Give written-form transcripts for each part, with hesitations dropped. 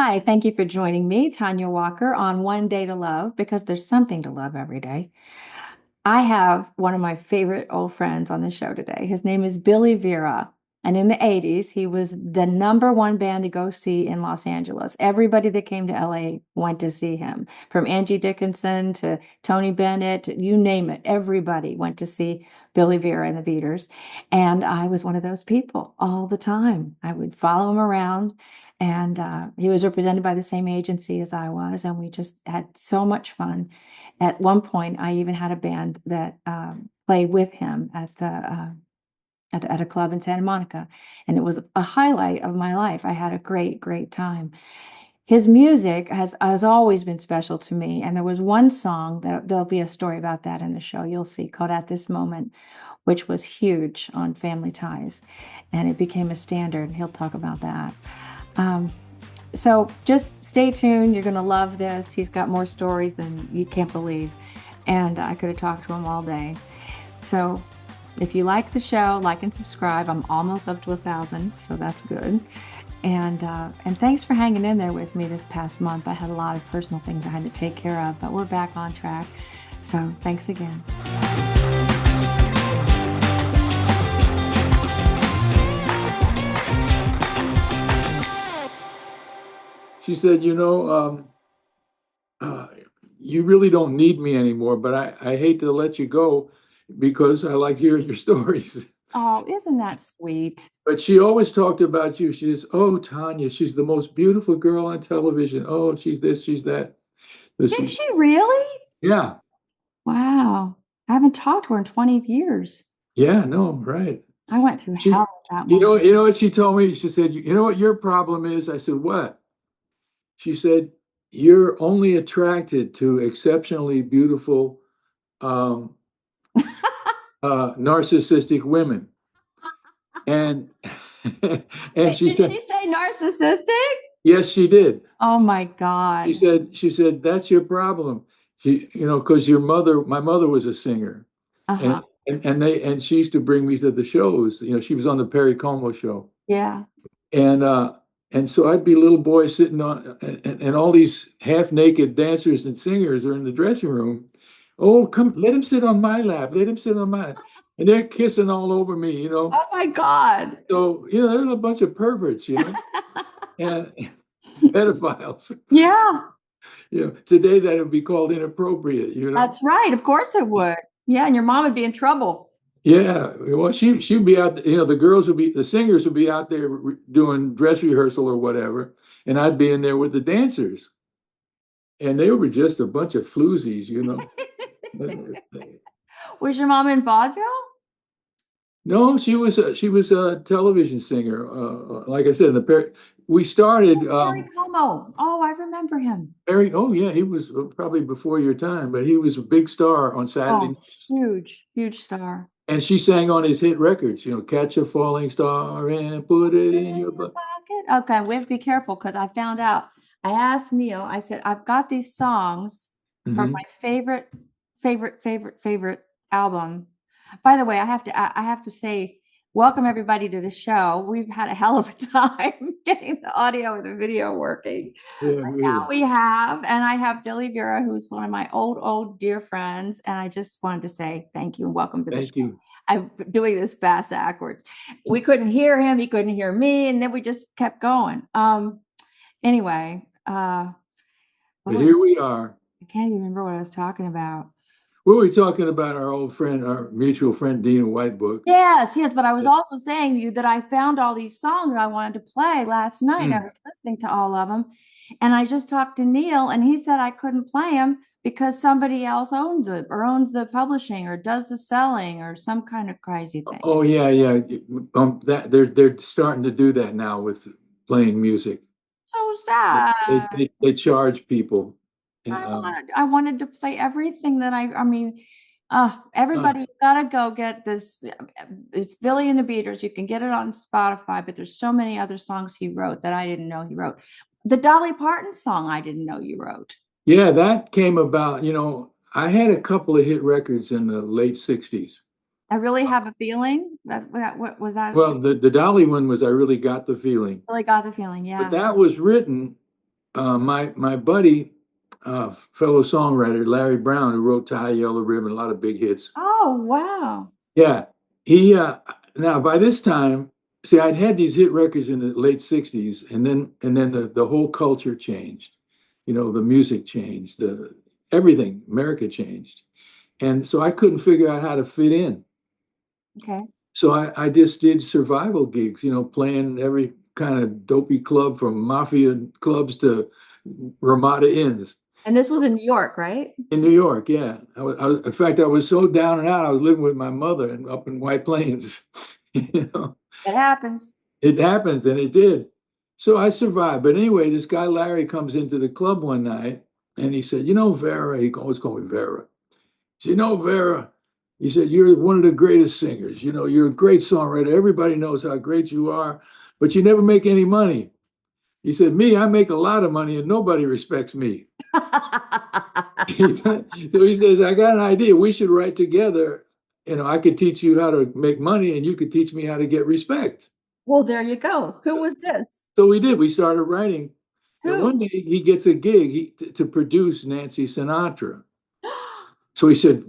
Hi, thank you for joining me, Tonja Walker, on One Day to Love, because there's something to love every day. I have one of my favorite old friends on the show today. His name is Billy Vera. And in the 80s, he was the number one band to go see in Los Angeles. Everybody that came to LA went to see him, from Angie Dickinson to Tony Bennett, you name it. Everybody went to see Billy Vera and the Beaters. And I was one of those people all the time. I would follow him around, and he was represented by the same agency as I was. And we just had so much fun. At one point, I even had a band that played with him at a club in Santa Monica, and it was a highlight of my life. I had a great, great time. His music has always been special to me, and there was one song that there'll be a story about that in the show, you'll see, called At This Moment, which was huge on Family Ties, and it became a standard. He'll talk about that. So just stay tuned. You're going to love this. He's got more stories than you can't believe, and I could have talked to him all day. So if you like the show, like and subscribe. I'm almost up to 1,000, so that's good. And thanks for hanging in there with me this past month. I had a lot of personal things I had to take care of, but we're back on track. So thanks again. She said, you really don't need me anymore, but I hate to let you go because I like hearing your stories. Oh, isn't that sweet? But she always talked about you. She says, oh, Tonja, she's the most beautiful girl on television. Oh, she's this, she's that. Did she really? Yeah. Wow. I haven't talked to her in 20 years. Yeah, no, right. I went through hell at that You moment. know what she told me? She said, you know what your problem is? I said, what? She said, you're only attracted to exceptionally beautiful narcissistic women. And and Wait, did she say narcissistic? yes, she did. Oh my God. She said that's your problem. Because my mother was a singer, Uh-huh. and she used to bring me to the shows. She was on the Perry Como show, Yeah. and so I'd be a little boy sitting on, and all these half naked dancers and singers are in the dressing room. Oh, come, let him sit on my lap. Let him sit on my, and they're kissing all over me. Oh my God. So there's a bunch of perverts, and pedophiles. Yeah, Today that would be called inappropriate. that's right. Of course it would. Yeah, and your mom would be in trouble. Yeah, well, she'd be out. The singers would be out there doing dress rehearsal or whatever, and I'd be in there with the dancers, and they were just a bunch of floozies. Was your mom in vaudeville? No, she was a television singer. Like I said, we started. Perry Como. Oh, I remember him. Harry, oh yeah, he was probably before your time, but he was a big star on Saturday. Oh, huge, huge star. And she sang on his hit records, Catch a Falling Star and Put It in Your Butt. Pocket. Okay, we have to be careful because I found out. I asked Neil, I said, I've got these songs from my favorite album. By the way, I have to say, welcome everybody to the show. We've had a hell of a time getting the audio and the video working. Yeah, But really. now we have, and I have Billy Vera, who's one of my old dear friends. And I just wanted to say thank you and welcome to the show. You. I'm doing this backwards. We couldn't hear him, he couldn't hear me, and then we just kept going. Anyway, but here we are. I can't even remember what I was talking about. What were we talking about? Our old friend, our mutual friend, Dina Whitebook. Yes. But I was also saying to you that I found all these songs I wanted to play last night. I was listening to all of them, and I just talked to Neil, and he said I couldn't play them because somebody else owns it or owns the publishing or does the selling or some kind of crazy thing. Oh yeah. That they're starting to do that now with playing music. So sad. They charge people. I wanted to play everything that everybody gotta go get this. It's Billy and the Beaters. You can get it on Spotify, but there's so many other songs he wrote that I didn't know he wrote. The Dolly Parton song I didn't know you wrote. Yeah, that came about, I had a couple of hit records in the late 60s. I Really Have a Feeling. What was that? Well, the Dolly one was I Really Got the Feeling. Really Got the Feeling, yeah. But that was written my buddy, fellow songwriter Larry Brown, who wrote "Tie a Yellow Ribbon," a lot of big hits. Oh, wow. Yeah, he now by this time, see, I'd had these hit records in the late '60s, and then the whole culture changed. You know, the music changed, the everything, America changed, and so I couldn't figure out how to fit in. Okay. So I just did survival gigs, you know, playing every kind of dopey club from mafia clubs to Ramada Inns And this was in New York, right? in New York. Yeah, in fact, I was so down and out. I was living with my mother and up in White Plains. You know, It happens. it happens, and it did. So I survived. But anyway, this guy Larry comes into the club one night, and he said, "You know, Vera." He always called me Vera. He said, "You know, Vera." He said, "You're one of the greatest singers. You know, you're a great songwriter. Everybody knows how great you are, but you never make any money." He said, "Me, I make a lot of money, and nobody respects me." So he says, "I got an idea. We should write together. You know, I could teach you how to make money, and you could teach me how to get respect." Well, there you go. Who was this? So we did. We started writing. And one Who? day he gets a gig to produce Nancy Sinatra. So he said,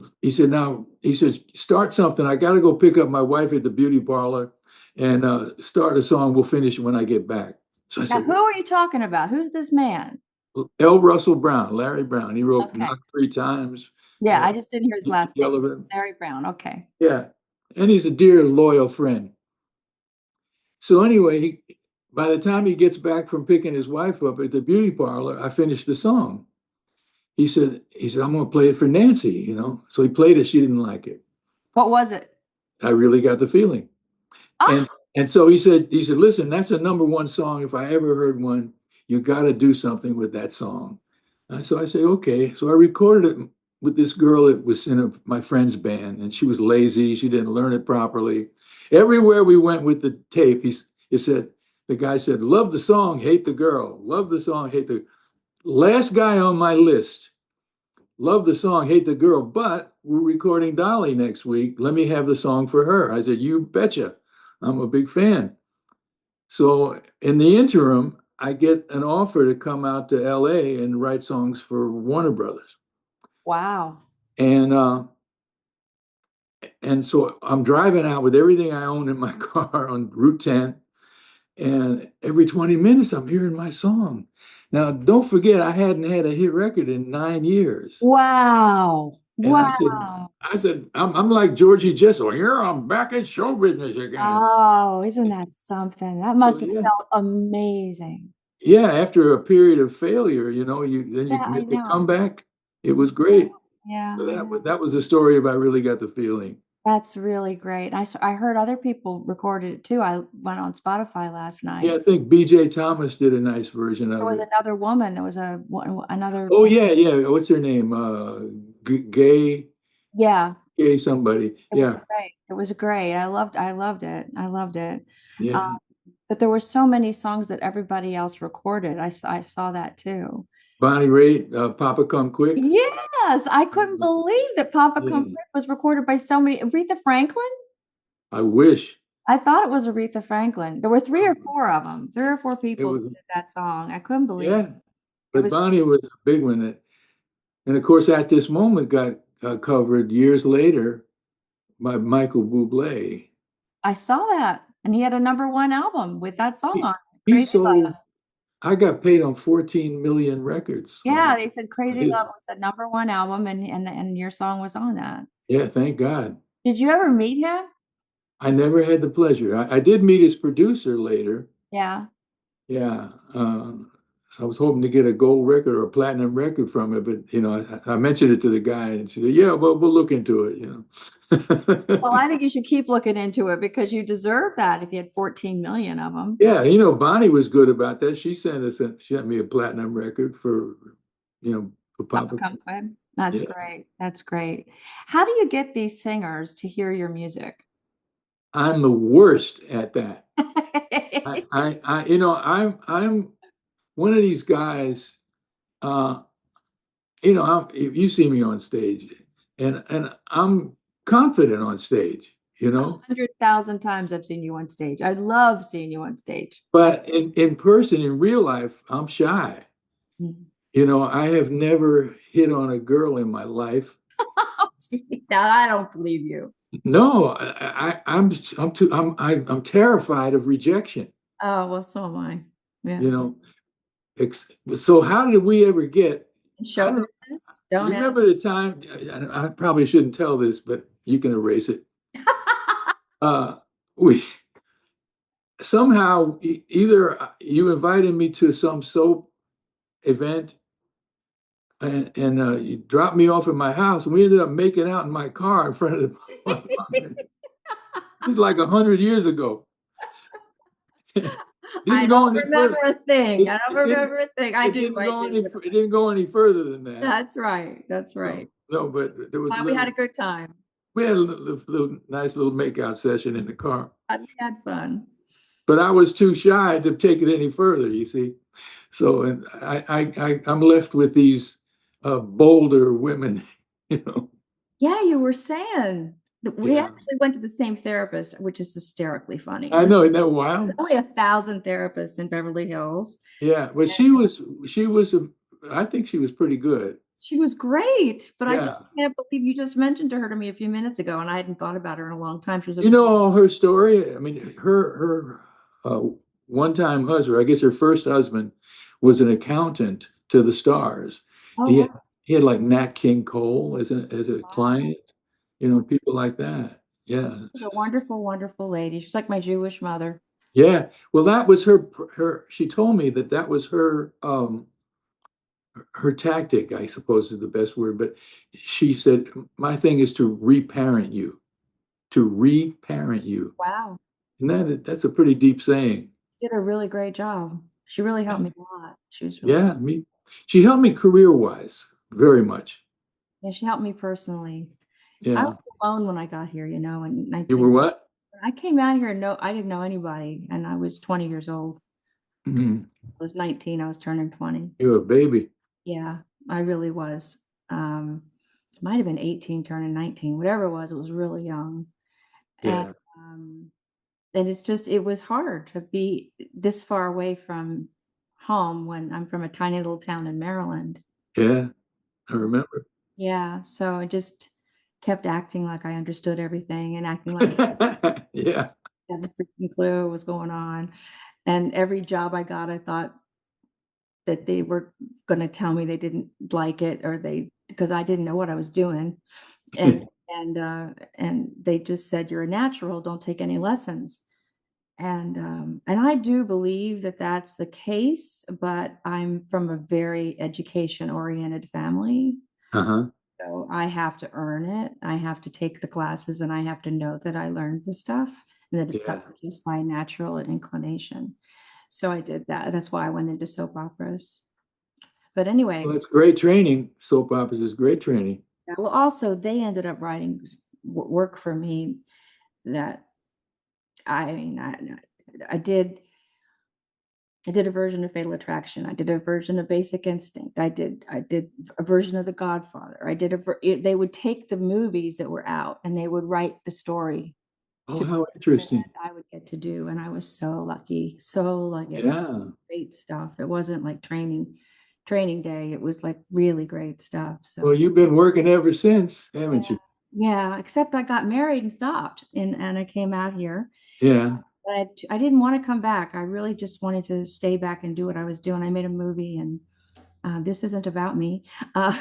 "Start something. I got to go pick up my wife at the beauty parlor and start a song. We'll finish it when I get back." So I Now, said, who are you talking about? Who's this man? L. Russell Brown, Larry Brown. He wrote Okay. "Knock Three Times," Yeah, uh, I just didn't hear his last name. Yellow Ribbon. Larry Brown. Okay. Yeah. And he's a dear, loyal friend. So anyway, by the time he gets back from picking his wife up at the beauty parlor, I finished the song. He said, "I'm going to play it for Nancy, you know." So he played it. She didn't like it. What was it? I really got the feeling. Ah, And so he said, "Listen, that's a number one song. If I ever heard one, you got to do something with that song." And so I said, "Okay." So I recorded it with this girl that was in my friend's band, and she was lazy. She didn't learn it properly. Everywhere we went with the tape, the guy said, "Love the song, hate the girl. Love the song, hate the last guy on my list. Love the song, hate the girl, but we're recording Dolly next week. Let me have the song for her." I said, "You betcha. I'm a big fan." So in the interim, I get an offer to come out to LA and write songs for Warner Brothers. wow. And so I'm driving out with everything I own in my car on Route 10, and every 20 minutes I'm hearing my song. Now, don't forget, I hadn't had a hit record in 9 years. Wow. And Wow. I'm like Georgie Jessel. Here I'm back in show business again. Oh, isn't that something? That So must have yeah, felt amazing. yeah. After a period of failure, you know, you Yeah, I make a know. comeback. It was great. Yeah, So yeah. that was the story of I really got the feeling. That's really great. I heard other people recorded it too. I went on Spotify last Yeah, night. I think B.J. Thomas did a nice version There of was it. another woman. There was another. Oh yeah, yeah. What's her name? Gay, Yeah, gay somebody. it was Yeah, great. It was great. I loved it. I loved it. Um, yeah. but there were so many songs that everybody else recorded. I saw that too. Bonnie Raitt, Papa Come Quick. Yes, I couldn't believe that Papa Come Yeah, Quick was recorded by so many. Aretha Franklin? I wish I thought it was Aretha Franklin. There were three or four of them, three or four it people was. that did that song. I couldn't believe it. Yeah, It but was. Bonnie was a big one. And of course, At This Moment got covered years later by Michael Bublé. I saw that, and he had a number one album with that song He, on it, he Crazy Love. sold. I got paid on 14 million records Yeah, on they said Crazy his. Love was a number one album, and your song was on that. Yeah, thank God. Did you ever meet him? I never had the pleasure. I did meet his producer later. Yeah. Yeah. So I was hoping to get a gold record or a platinum record from it, but you know, I mentioned it to the guy and she said, "Yeah, well, we'll look into it," you Well, know. I think you should keep looking into it because you deserve that if you had 14 million of them. Yeah, you know, Bonnie was good about that. She sent me a platinum record for, for Papa Papa. Kunquid. That's Yeah. great. That's great. How do you get these singers to hear your music? I'm the worst at that. I'm one of these guys. Uh, if you see me on stage, and I'm confident on stage, you know, 100,000 times I've seen you on stage. I love seeing you on stage. but in person, in real life, I'm shy. You know, I have never hit on a girl in my life. Now I don't believe you. No, I'm terrified of rejection. Oh, well, so am I. Yeah. You know, so how did we ever get? In I show don't. business, You don't ask. remember the time? I probably shouldn't tell this, but you can erase it. Uh, we somehow either you invited me to some soap event and you dropped me off at my house, and we ended up making out in my car in front of my apartment. This is like 100 years ago. I Didn't go don't any remember further. a thing. I don't It didn't. remember a thing. I It do. didn't I go do. any. It didn't go any further than that. That's right. That's right. No, no, but there was a Well, we had little. a good time. We had a nice little makeout session in the car. We had fun. But I was too shy to take it any further, you see. So and I'm left with these bolder women, you know. Yeah, you were saying that we Yeah, actually went to the same therapist, which is hysterically funny. I know, isn't that There's wild? only 1,000 therapists in Beverly Hills. Yeah, but she was I think she was pretty good. She was great, but I just Yeah, can't believe you just mentioned her to me a few minutes ago, and I hadn't thought about her in a long time. She was a you know all her story. I mean, her one-time husband, I guess her first husband, was an accountant to the stars. oh He had wow, he had like Nat King Cole as a wow. client, you know, people like that. Yeah. She was a wonderful, wonderful lady. She's like my Jewish mother. Yeah. Well, that was her she told me that that was her tactic, I suppose is the best word, but she said my thing is to reparent you, to reparent you. Wow, And that's a pretty deep saying. did a really great job. She really helped Yeah. me a lot. She was really, Yeah, me. She helped me career-wise very much. yeah, she helped me personally. I Yeah. was alone when I got here, in You were 19. what? I came out here and I didn't know anybody, and I was 20 years old. Mhm. I was 19, I was turning 20. You were a baby. Yeah, I really was. It might have been 18 turning 19, whatever it was really young. And Yeah. um, and it was hard to be this far away from home when I'm from a tiny little town in Maryland. Yeah. I remember. Yeah, so I just kept acting like I understood everything and acting like Yeah. I had the freaking clue what was going on. And every job I got, I thought that they were going to tell me they didn't like it or because I didn't know what I was doing. And and they just said, "You're a natural, don't take any lessons." And I do believe that that's the case, but I'm from a very education-oriented family, Uh-huh. so I have to earn it. I have to take the classes, and I have to know that I learned the stuff and that it's not Yeah. just my natural inclination. So I did that. That's why I went into soap operas. But Well, anyway, that's great training. Soap operas is great training. well, also they ended up writing work for me that I mean, I did I did a version of Fatal Attraction. I did a version of Basic Instinct. I did a version of The Godfather. They would take the movies that were out and they would write the story Oh, to how that interesting. I would get to do. And I was so lucky, so lucky. It was Yeah. great stuff. It wasn't like training day. It was like really great stuff. Well, So you've been working ever since, yeah, haven't you? yeah. Except I got married and stopped, and I came out here. Yeah. But I didn't want to come back. I really just wanted to stay back and do what I was doing. I made a movie, and this isn't about me. Uh,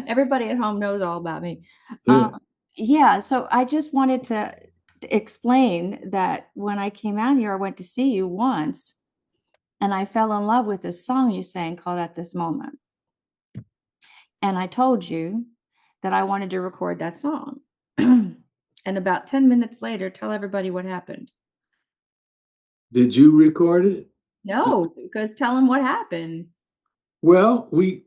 everybody at home knows all about me. Um, Yeah. yeah, so I just wanted to explain that when I came out here, I went to see you once, and I fell in love with this song you sang called At This Moment. And I told you that I wanted to record that song. And about 10 minutes later, tell everybody what happened. Did you record it? No, because tell them what happened. Well, we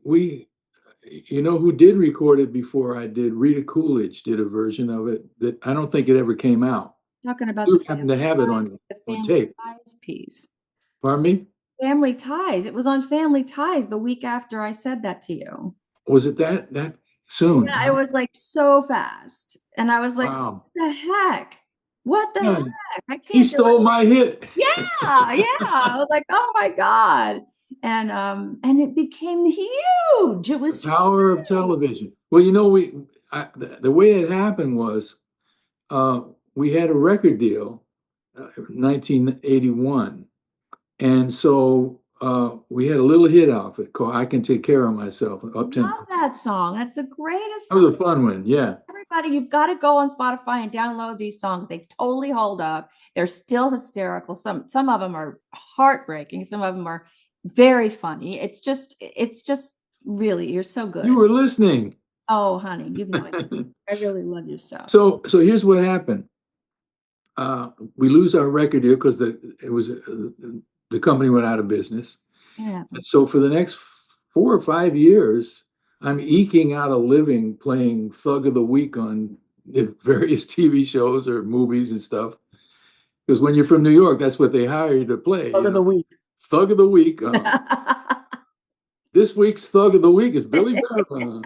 you know who did record it before I did? Rita Coolidge did a version of it that I don't think it ever came out. Talking about You happen to have it the on family tape. ties piece. Pardon me? Family ties. It was on Family Ties the week after I said that to you. Was it that soon? Yeah, it was like so fast. And I was like, what Wow. the heck? What the Yeah, heck? I he can't do it. stole my hit. Yeah, yeah. I was like, oh my God. and it became huge. It was The power of huge. television. Well, the way it happened was we had a record deal, 1981, and so we had a little hit off it called "I Can Take Care of Myself." Up tempo. Love that song. That's the greatest That was song. a fun one, yeah. Everybody, you've got to go on Spotify and download these songs. They totally hold up. They're still hysterical. Some of them are heartbreaking. Some of them are very funny. It's just really, you're so good. You were listening. Oh, honey, you know it. I really love your stuff. So here's what happened. We lose our record deal because the company went out of business. Yeah. And so for the next 4 or 5 years, I'm eking out a living playing Thug of the Week on various TV shows or movies and stuff. Because when you're from New York, that's what they hire you to play. Thug of the Week. Thug of the Week. This week's Thug of the Week is Billy Vera.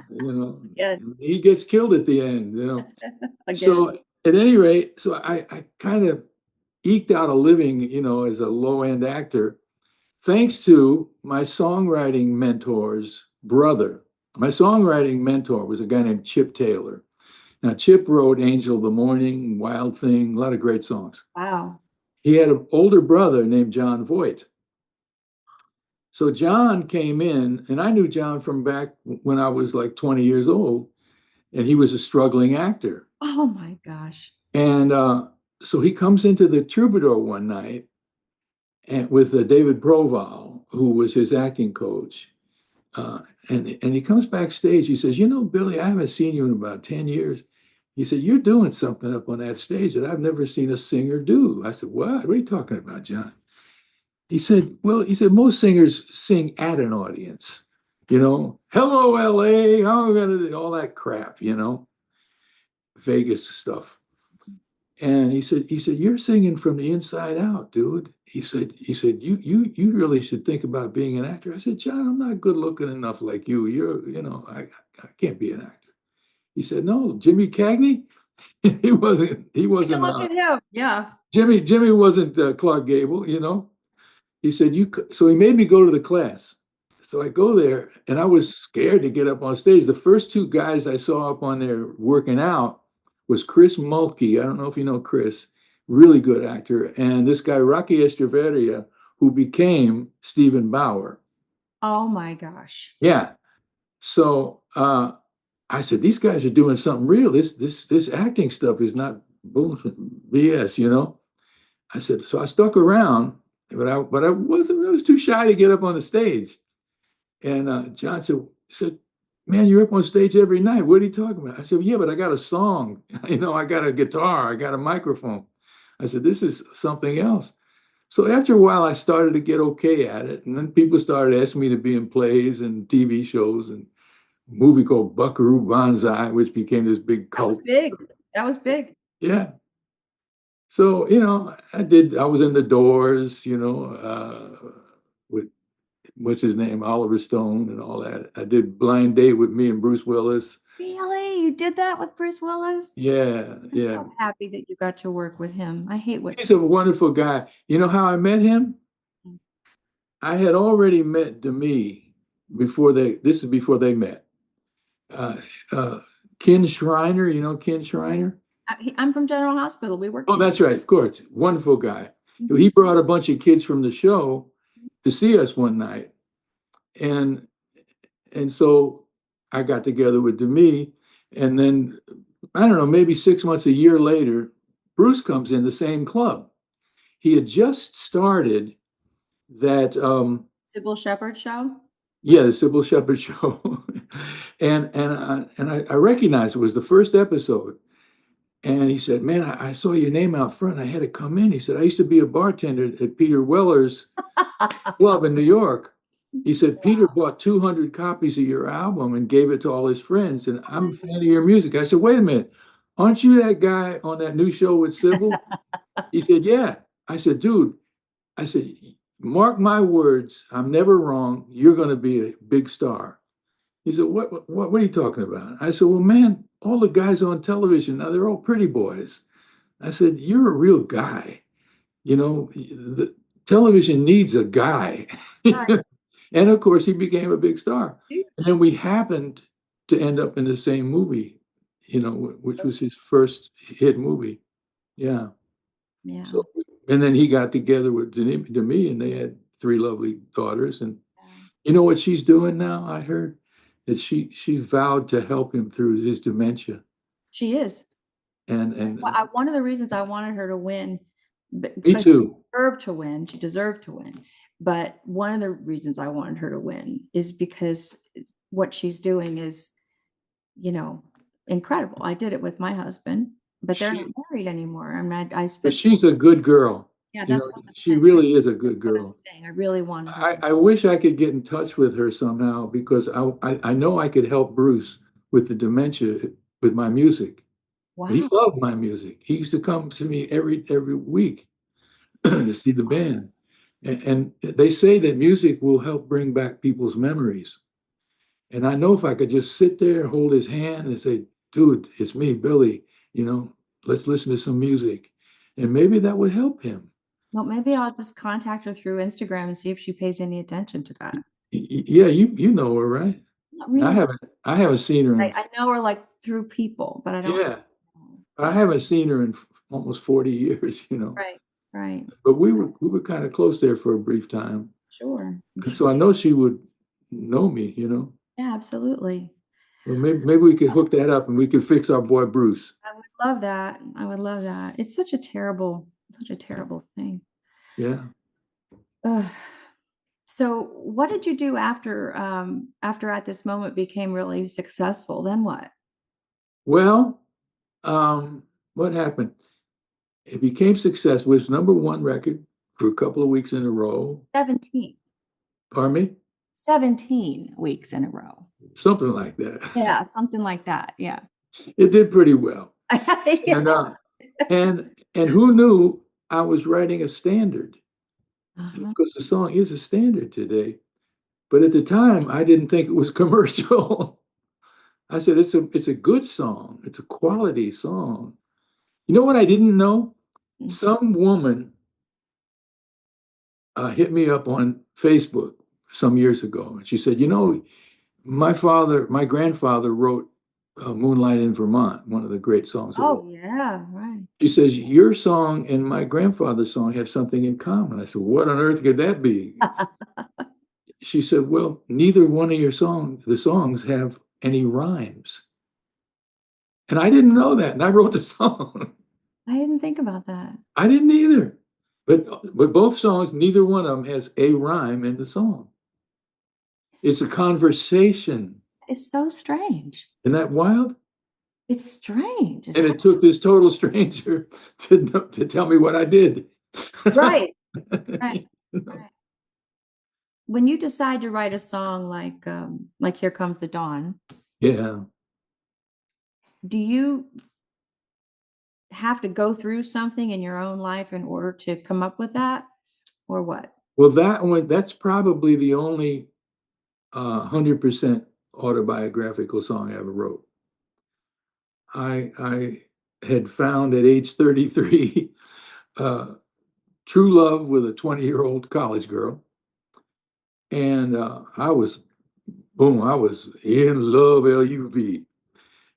Yeah. He gets killed at the end. Again. So at any rate, so I kind of eked out a living, as a low-end actor, thanks to my songwriting mentor's brother. My songwriting mentor was a guy named Chip Taylor. Now, Chip wrote Angel of the Morning, Wild Thing, a lot of great songs. Wow. He had an older brother named John Voight. So John came in, and I knew John from back when I was like 20 years old, and he was a struggling actor. Oh, my gosh. And so he comes into the Troubadour one night and with David Proval, who was his acting coach. And he comes backstage. He says, Billy, I haven't seen you in about 10 years. He said, you're doing something up on that stage that I've never seen a singer do. I said, what are you talking about, John? He said, most singers sing at an audience, hello, LA, how am I going to do all that crap, Vegas stuff. And he said, you're singing from the inside out, dude. He said, you really should think about being an actor. I said, John, I'm not good looking enough like you. I can't be an actor. He said, no, Jimmy Cagney, he wasn't. Look at him. Yeah. Jimmy wasn't Clark Gable, He said, so he made me go to the class. So I go there, and I was scared to get up on stage. The first 2 guys I saw up on there working out was Chris Mulkey. I don't know if you know Chris, really good actor. And this guy, Rocky Echeverria, who became Stephen Bauer. Oh my gosh. Yeah. So I said, these guys are doing something real. This acting stuff is not bullshit, BS, I said, so I stuck around, but I was too shy to get up on the stage. And John said, man, you're up on stage every night. What are you talking about? I said, yeah, but I got a song. I got a guitar. I got a microphone. I said, this is something else. So after a while, I started to get okay at it. And then people started asking me to be in plays and TV shows and a movie called Buckaroo Banzai, which became this big cult. That was big. Yeah. So, I was in the Doors, with what's his name, Oliver Stone and all that. I did Blind Date with me and Bruce Willis. Really? You did that with Bruce Willis? Yeah, I'm so happy that you got to work with him. I hate what he's a wonderful guy. You know how I met him? I had already met Demi before they met. Ken Schreiner, Ken Schreiner? I'm from General Hospital. We worked. Oh, that's right, of course. Wonderful guy. Mm-hmm. He brought a bunch of kids from the show to see us one night. And so I got together with Demi, and then, I don't know, maybe 6 months, a year later, Bruce comes in the same club. He had just started that Sybil Shepherd show? Yeah, the Sybil Shepherd show. and I recognized it was the first episode. And he said, man, I saw your name out front. I had to come in. He said, I used to be a bartender at Peter Weller's club in New York. He said, Peter bought 200 copies of your album and gave it to all his friends. And I'm a fan of your music. I said, wait a minute. Aren't you that guy on that new show with Sybil? He said, yeah. I said, dude, mark my words. I'm never wrong. You're going to be a big star. He said, what are you talking about? I said, well, man, all the guys on television, now they're all pretty boys. I said, you're a real guy. The television needs a guy. Right. And of course, he became a big star. And Huge. then we happened to end up in the same movie, which was his first hit movie. Yeah. Yeah. So, and then he got together with Demi, and they had three lovely daughters. And Yeah. you know what she's doing now? I heard that she's vowed to help him through his dementia. She is. And That's and why one of the reasons I wanted her to win, me because she too. deserved to win. She deserved to win. But one of the reasons I wanted her to win is because what she's doing is, incredible. I did it with my husband, but they're not She, married anymore. I but spent, she's a good girl. yeah, You that's know, what I'm she saying. really is a That's good what I'm girl. saying. I really wanted her to. I wish I could get in touch with her somehow because I know I could help Bruce with the dementia with my music. He Wow. loved my music. He used to come to me every week to see the band. And they say that music will help bring back people's memories. And I know if I could just sit there and hold his hand and say, dude, it's me, Billy, you know, let's listen to some music. And maybe that would help him. Well, maybe I'll just contact her through Instagram and see if she pays any attention to that. Yeah, you know her, right? Not I really. haven't I haven't seen her in I know her like through people, but I don't. yeah, I haven't seen her in almost 40 years, you know. Right, right. But we were kind of close there for a brief time. Sure. I'm And sure. so I know she would know me, you know. Yeah, absolutely. Well, maybe we could hook that up and we could fix our boy Bruce. I would love that. I would love that. It's such a terrible thing. Yeah. Ugh. So what did you do after At This Moment became really successful? Then what? Well, what happened? It became success. Was number one record for a couple of weeks in a row. 17. Pardon me? 17 weeks in a row. Something like that. Yeah, something like that. Yeah. It did pretty well. And Yeah. and who knew I was writing a standard? Uh-huh. Because the song is a standard today. But at the time, I didn't think it was commercial. I said it's a good song. It's a quality song. You know what I didn't know? Some woman hit me up on Facebook some years ago, and she said, my grandfather wrote "Moonlight in Vermont," one of the great songs of all. Oh, yeah, right. She says your song and my grandfather's song have something in common. I said, what on earth could that be? She said, well, neither one of the songs have any rhymes. And I didn't know that. And I wrote the song. I didn't think about that. I didn't either. But both songs, neither one of them has a rhyme in the song. It's a conversation. It's so strange. Isn't that wild? It's strange. And it took this total stranger to tell me what I did. Right, right, right. When you decide to write a song like Here Comes the Dawn, Yeah. do you have to go through something in your own life in order to come up with that, or what? Well, that's probably the only 100% autobiographical song I ever wrote. I had found at age 33 uh, true love with a 20-year-old college girl. And I was, boom, I was in love, LUV,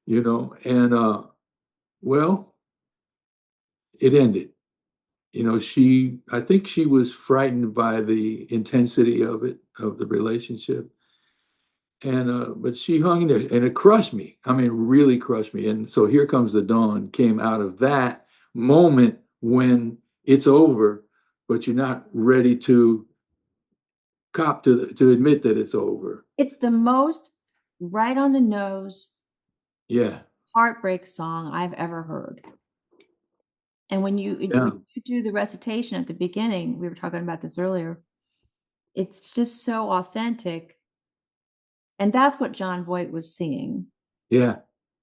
and well, it ended. I think she was frightened by the intensity of the relationship. And but she hung in there and it crushed me. I mean, really crushed me. And so Here Comes the Dawn came out of that moment when it's over, but you're not ready to cop to admit that it's over. It's the most right on the nose Yeah. heartbreak song I've ever heard. And when Yeah. you do the recitation at the beginning, we were talking about this earlier, it's just so authentic. And that's what John Voight was seeing. Yeah.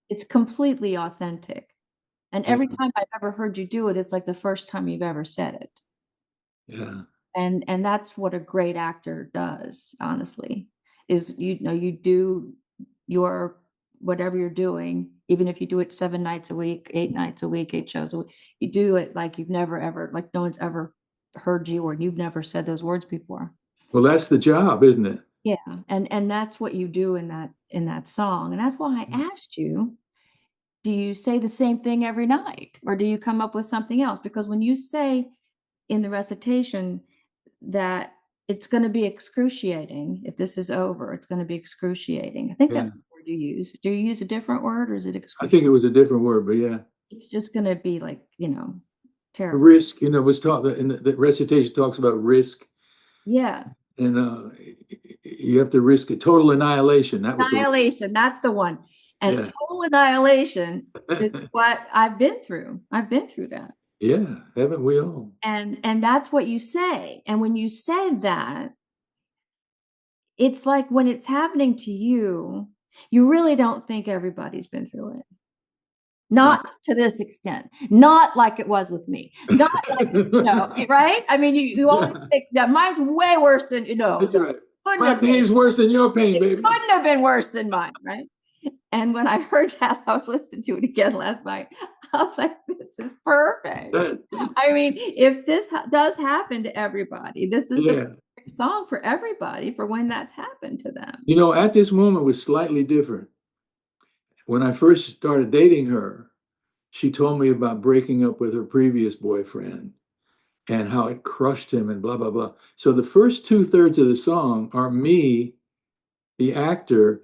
It's completely authentic. And Yeah. every time I've ever heard you do it, it's like the first time you've ever said it. Yeah. And that's what a great actor does, honestly, is you do your whatever you're doing, even if you do it 7 nights a week, 8 nights a week, 8 shows a week, you do it like you've never ever, like no one's ever heard you or you've never said those words before. Well, that's the job, isn't it? Yeah, and that's what you do in that song. And that's why I asked you, do you say the same thing every night or do you come up with something else? Because when you say in the recitation that it's going to be excruciating if this is over, it's going to be excruciating. I think Yeah. that's the word you use. Do you use a different word or is it I think it excruciating? was a different word, but yeah. It's just going to be like, terrible. Risk, was taught in the recitation talks about risk, Yeah. and you have to risk a total annihilation. That was the word. Annihilation, that's the one. And Yeah. total annihilation is what I've been through. I've been through that. Yeah, haven't we all? And that's what you say. And when you say that, it's like when it's happening to you, you really don't think everybody's been through it. No. Not to this extent. Not like it was with me. Not like, right? I mean, you always think that mine's way worse than, That's right. couldn't My have been. pain is worse than your pain, It baby. couldn't have been worse than mine, right? And when I heard that, I was listening to it again last night. I was like, this is perfect. I mean, if this does happen to everybody, this is the Yeah. perfect song for everybody for when that's happened to them. At this moment was slightly different. When I first started dating her, she told me about breaking up with her previous boyfriend and how it crushed him and blah, blah, blah. So the first 2/3 of the song are me, the actor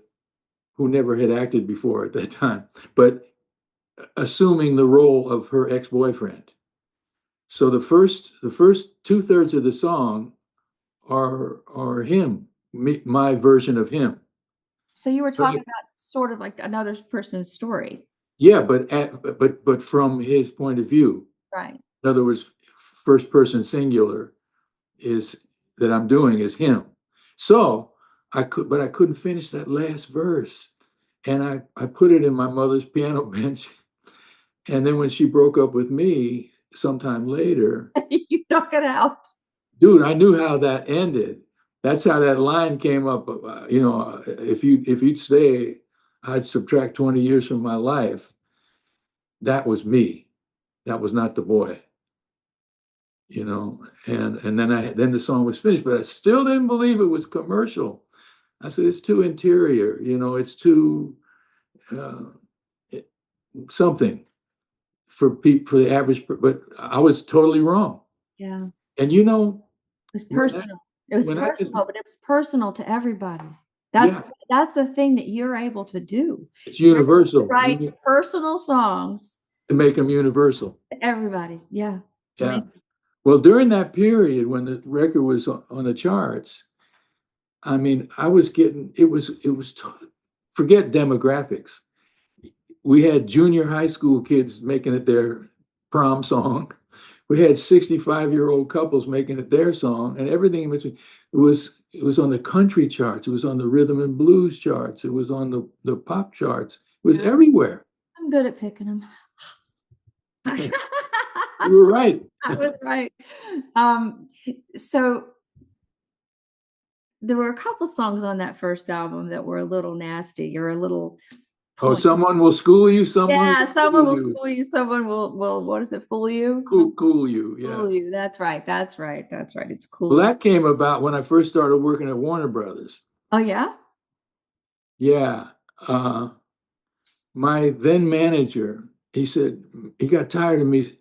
who never had acted before at that time, but assuming the role of her ex-boyfriend. So the first 2/3 of the song are him, my version of him. So you were But talking about sort of like another person's story. yeah, but from his point of view. Right. In other words, first person singular is that I'm doing is him. So I couldn't finish that last verse. And I put it in my mother's piano bench. And then when she broke up with me sometime later, You took it out. dude, I knew how that ended. That's how that line came up. If you'd stay, I'd subtract 20 years from my life. That was me. That was not the boy. And then the song was finished, but I still didn't believe it was commercial. I said it's too interior, it's too uh, something for the average. But I was totally wrong. Yeah. And It was when I, personal. It was when I did, personal, but it was personal to everybody. That's yeah, that's the thing that you're able to do. it's You're able to universal. You write need personal songs to make them universal. to everybody. Yeah. It's Yeah. amazing. Well, during that period when the record was on the charts, I mean, I was getting forget demographics. We had junior high school kids making it their prom song. We had 65-year-old couples making it their song, and everything in between. It was on the country charts. It was on the rhythm and blues charts. It was on the pop charts. It was Yeah. everywhere. I'm good at picking them. You were right. That was right. Um, so there were a couple songs on that first album that were a little nasty or a little Oh, pulling. someone will school you. Someone Yeah, will someone fool will you. school you, someone will what is it, fool you? Cool you. Yeah. Fool you. That's right. That's right. That's right. It's Well, cool. that came about when I first started working at Warner Brothers. Oh yeah? Yeah. My then manager, he said he got tired of me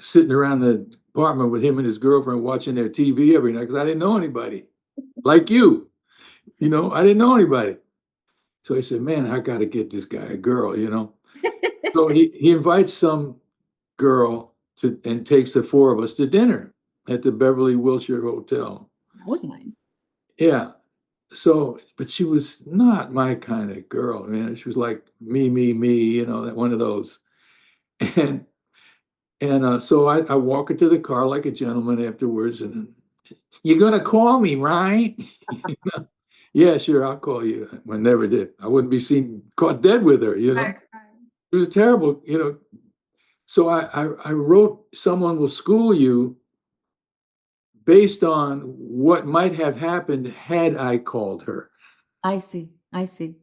sitting around the apartment with him and his girlfriend watching their TV every night because I didn't know anybody like you. I didn't know anybody. So he said, man, I got to get this guy a girl. So he invites some girl and takes the four of us to dinner at the Beverly Wilshire Hotel. That was nice. Yeah. So, but she was not my kind of girl, man. She was like me, that one of those. And so I walk her to the car like a gentleman afterwards, and you're gonna call me, right? Yeah, sure, I'll call you. I never did. I wouldn't be seen caught dead with her. Right, right. It was terrible. So I wrote "Someone Will School You" based on what might have happened had I called her. I see. I see.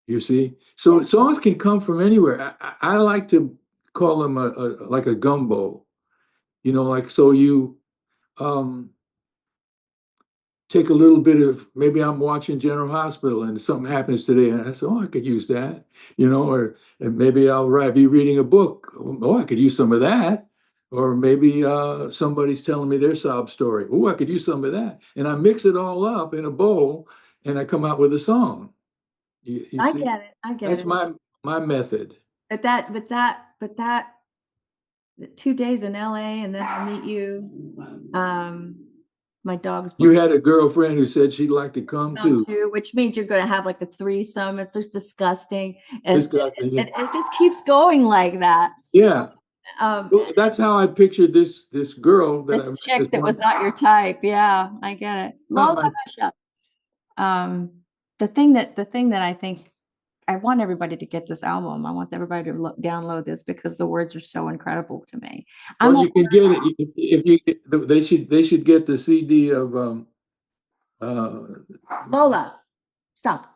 You see, so songs can come from anywhere. I like to call them like a gumbo. Like so you. Um, take a little bit of, maybe I'm watching General Hospital and something happens today, and I say, oh, I could use that, or and maybe I'll be reading a book. Oh, I could use some of that. Or maybe somebody's telling me their sob story. Oh, I could use some of that. And I mix it all up in a bowl and I come out with a song. You I see, get it. I get that's it. my method. But that 2 days in LA and then I'll meet you. My dog's You had a girlfriend who said she'd like to come too. which means you're going to have like a threesome. It's just disgusting. And Disgusting. it just keeps going like that. Yeah. Um, Well, that's how I pictured this girl that this chick that was not your type. Yeah, I get it. Lola, the thing that I think I want everybody to get this album. I want everybody to download this because the words are so incredible to me. Well, you can get it if you. They should get the CD of Lola. Stop.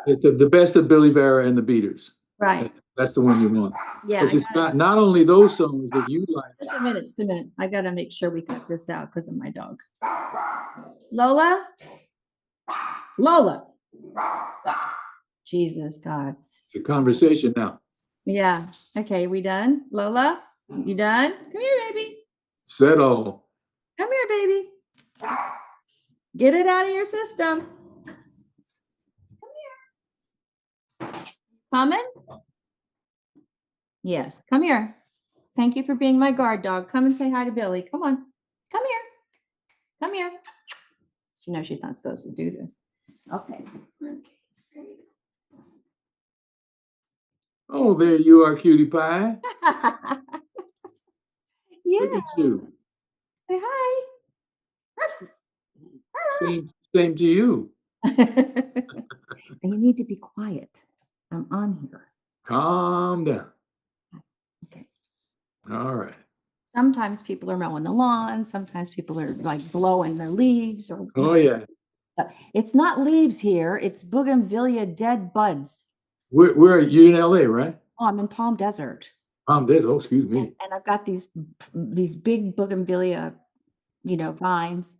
The best of Billy Vera and the Beaters. Right. That's the one you want. Yeah. Because it's not only those songs that you like. Just a minute. I got to make sure we cut this out because of my dog. Lola. Jesus, God. It's a conversation now. Yeah. Okay, we done? Lola, you done? Come here, baby. Settle. Come here, baby. Get it out of your system. Come here. Coming? Yes, come here. Thank you for being my guard dog. Come and say hi to Billy. Come on. Come here. Come here. She knows she's not supposed to do this. Okay. Oh, there you are, cutie pie. Yeah. Look at you. Say hi. Same to you. And you need to be quiet. I'm on here. Calm down. Okay. All right. Sometimes people are mowing the lawn. Sometimes people are like blowing their leaves. Oh, yeah. It's not leaves here. It's bougainvillea dead buds. Where are you in LA, right? Oh, I'm in Palm Desert. Palm Desert. Oh, excuse me. And I've got these big bougainvillea, vines.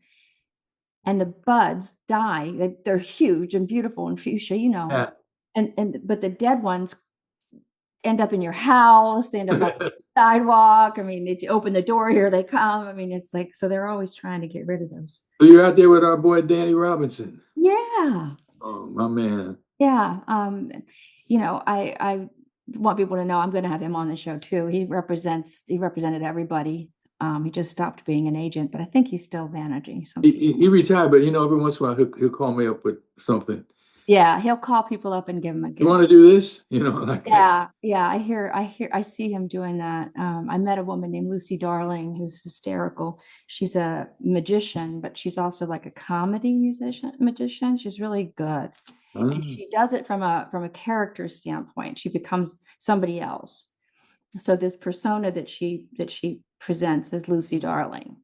And the buds die. They're huge and beautiful and fuchsia, Yeah. But the dead ones end up in your house. They end up on the sidewalk. I mean, you open the door, here they come. I mean, it's like, so they're always trying to get rid of those. So you're out there with our boy Danny Robinson. Yeah. Oh, my man. Yeah. I want people to know I'm going to have him on the show too. He represented everybody. He just stopped being an agent, but I think he's still managing something. He retired, but every once in a while he'll call me up with something. Yeah, he'll call people up and give them a gift. You want to do this? Like yeah, I see him doing that. I met a woman named Lucy Darling who's hysterical. She's a magician, but she's also like a comedy magician. She's really good. And she does it from a character standpoint. She becomes somebody else. So this persona that she presents is Lucy Darling.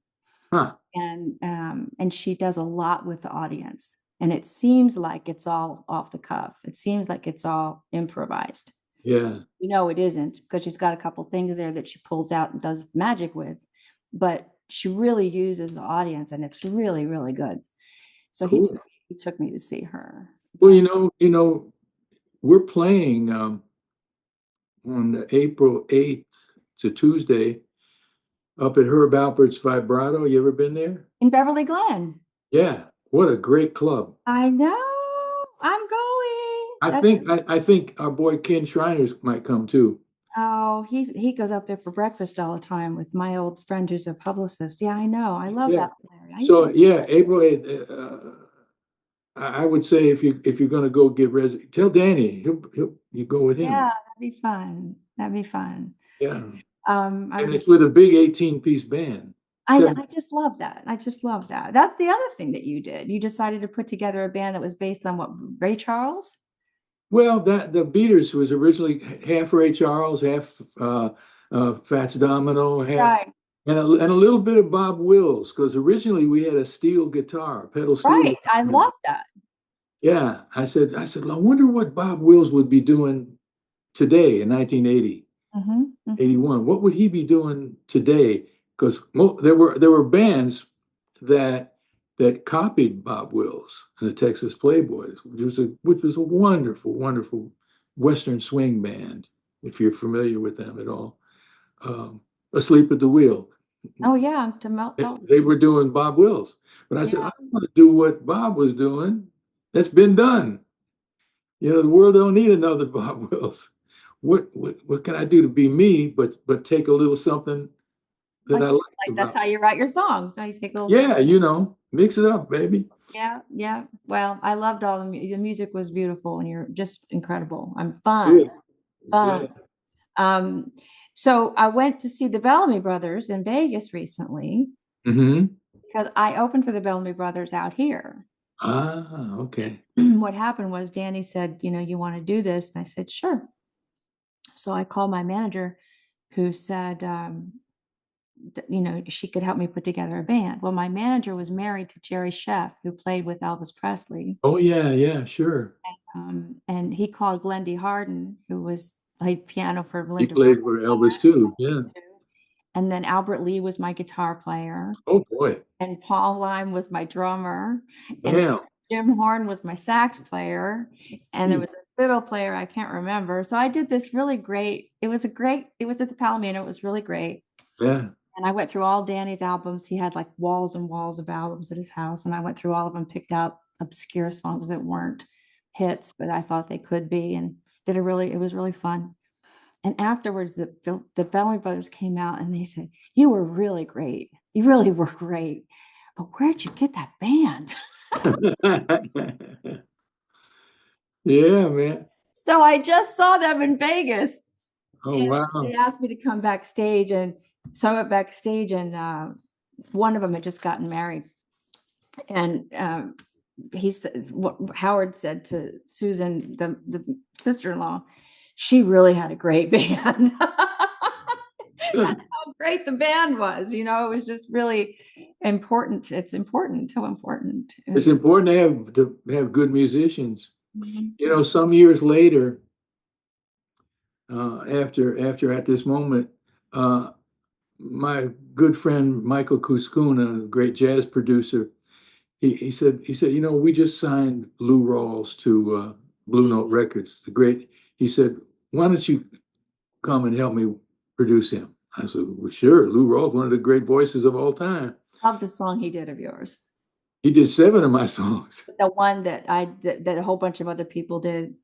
Huh. And she does a lot with the audience. And it seems like it's all off the cuff. It seems like it's all improvised. Yeah. It isn't, because she's got a couple things there that she pulls out and does magic with. But she really uses the audience, and it's really, really good. So cool. He took me to see her. Well, we're playing on April 8th to Tuesday up at Herb Alpert's Vibrato. You ever been there? In Beverly Glen. Yeah. What a great club. I know. I'm going. I think our boy Ken Shriners might come too. Oh, he goes up there for breakfast all the time with my old friend who's a publicist. Yeah, I know. I love that. So April 8th. I would say if you're going to go get tell Danny you go with him. Yeah, that'd be fun. Yeah. And it's with a big 18-piece band. I just love that. That's the other thing that you did. You decided to put together a band that was based on what, Ray Charles? Well, the Beaters was originally half Ray Charles, half Fats Domino, half, right. and a little bit of Bob Wills, because originally we had a steel guitar, pedal steel. Right, I love that. Yeah, I said, I wonder what Bob Wills would be doing today in 1980, 81. What would he be doing today? Because there were bands that that copied Bob Wills and the Texas Playboys, which was a wonderful, wonderful Western swing band, if you're familiar with them at all. Asleep at the Wheel. Oh yeah, to melt. They were doing Bob Wills. But I said, I want to do what Bob was doing. That's been done. You know, the world don't need another Bob Wills. What can I do to be me, but take a little something that I like That's how you write your songs. How you take a little. Yeah, you know, mix it up, baby. Yeah, yeah. Well, I loved all the music was beautiful, and you're just incredible. I'm fun. Good. So I went to see the Bellamy Brothers in Vegas recently because I opened for the Bellamy Brothers out here. Ah, okay. What happened was Danny said, you want to do this? And I said, sure. So I called my manager who said, she could help me put together a band. Well, my manager was married to Jerry Sheff, who played with Elvis Presley. Oh, yeah, sure. And he called Glendy Harden, who played piano for Linda. He played for Elvis too, yeah. And then Albert Lee was my guitar player. Oh, boy. And Paul Lime was my drummer. Damn. And Jim Horn was my sax player. And there was a fiddle player, I can't remember. So I did this really great. It was at the Palomino. It was really great. Yeah. And I went through all Danny's albums. He had like walls and walls of albums at his house. And I went through all of them, picked out obscure songs that weren't hits, but I thought they could be, and it was really fun. And afterwards, the Bellamy Brothers came out and they said, you were really great. You really were great. But where'd you get that band? Yeah, man. So I just saw them in Vegas. Oh, wow. They asked me to come backstage, and so I went backstage, and one of them had just gotten married. And Howard said to Susan, the sister-in-law, she really had a great band. That's how great the band was. It was just really important. It's important. So important. It's important to have good musicians. Some years later, after at this moment, my good friend Michael Kuskuna, a great jazz producer, he said, we just signed Lou Rawls to Blue Note Records. He said, why don't you come and help me produce him? I said, well, sure. Lou Rawls, one of the great voices of all time. Love the song he did of yours. He did 7 of my songs. The one that a whole bunch of other people did.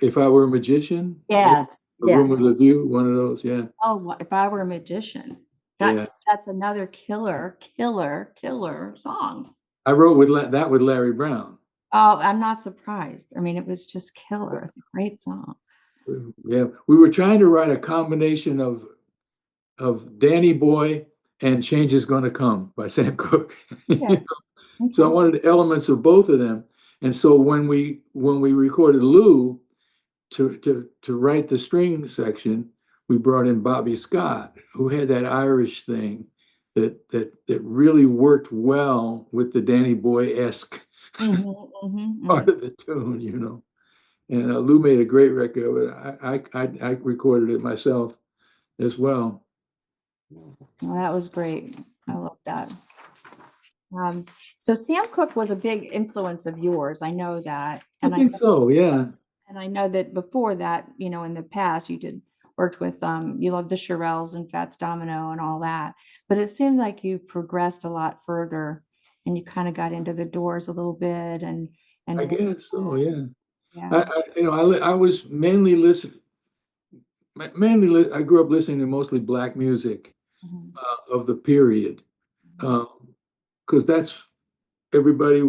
If I Were a Magician? Yes. The Room with a View, one of those, yeah. Oh, If I Were a Magician. That's another killer song. I wrote that with Larry Brown. Oh, I'm not surprised. I mean, it was just killer. It's a great song. Yeah, we were trying to write a combination of Danny Boy and Change Is Gonna Come by Sam Cooke. Yeah. Okay. So I wanted elements of both of them. And so when we recorded Lou to write the string section, we brought in Bobby Scott, who had that Irish thing that really worked well with the Danny Boy-esque part of the tune, And Lou made a great record. I recorded it myself as well. Well, that was great. I love that. So Sam Cooke was a big influence of yours. I know that. And I think so, yeah. And I know that before that, in the past, you worked with, you loved the Shirelles and Fats Domino and all that. But it seems like you progressed a lot further, and you kind of got into the Doors a little bit. And I guess so, yeah. Yeah. I was mainly I grew up listening to mostly black music of the period, because that's everybody.